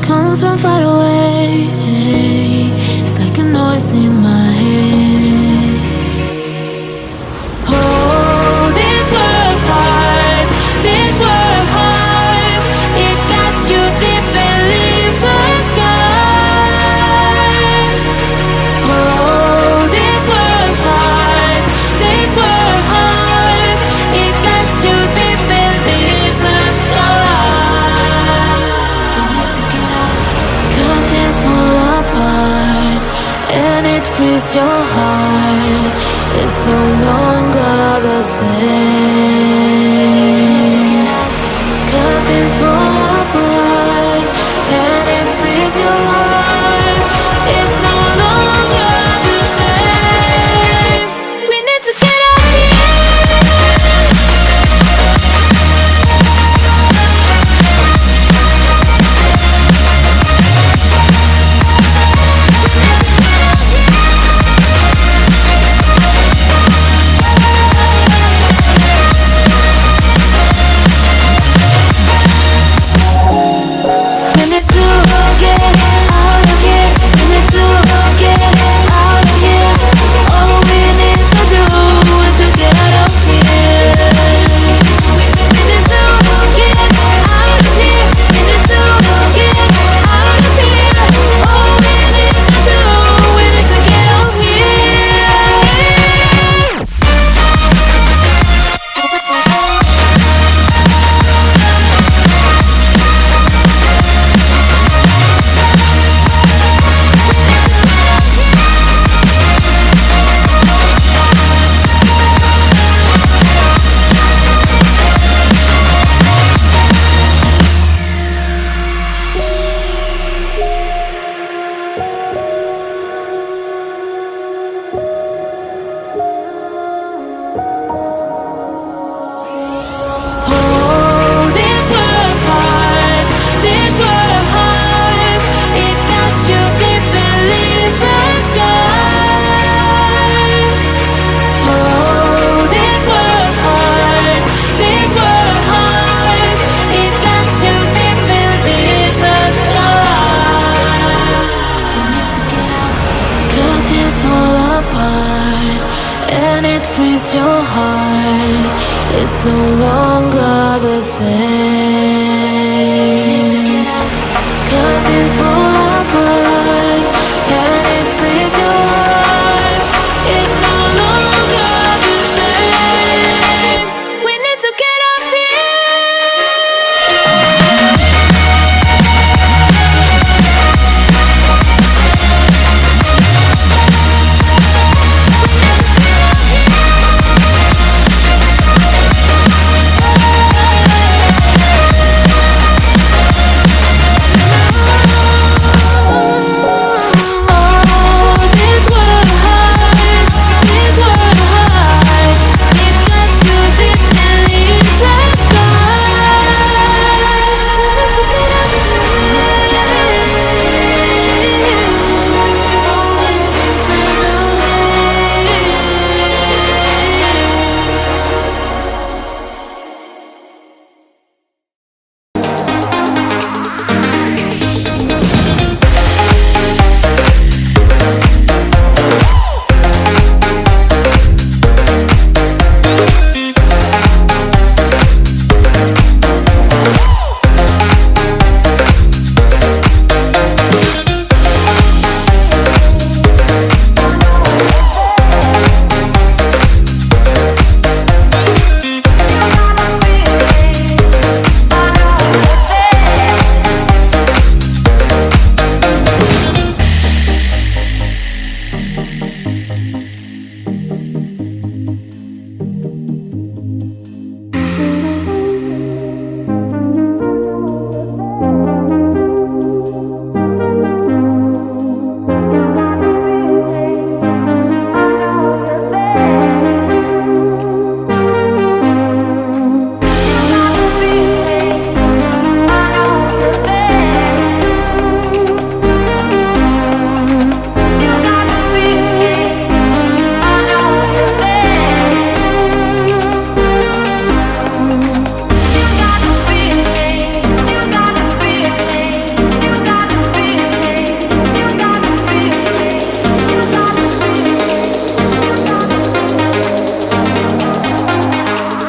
comes from far away. It's like a noise in my head. Oh, this world hurts, this world hurts. It cuts you deep and leaves a scar. Oh, this world hurts, this world hurts. It cuts you deep and leaves a scar. We need to get out, 'cause things fall apart and it frees your heart. It's no longer the same. 'Cause things fall apart and it frees your heart. It's no longer the same. We need to get out of frees your heart. It's no longer the same. 'Cause it's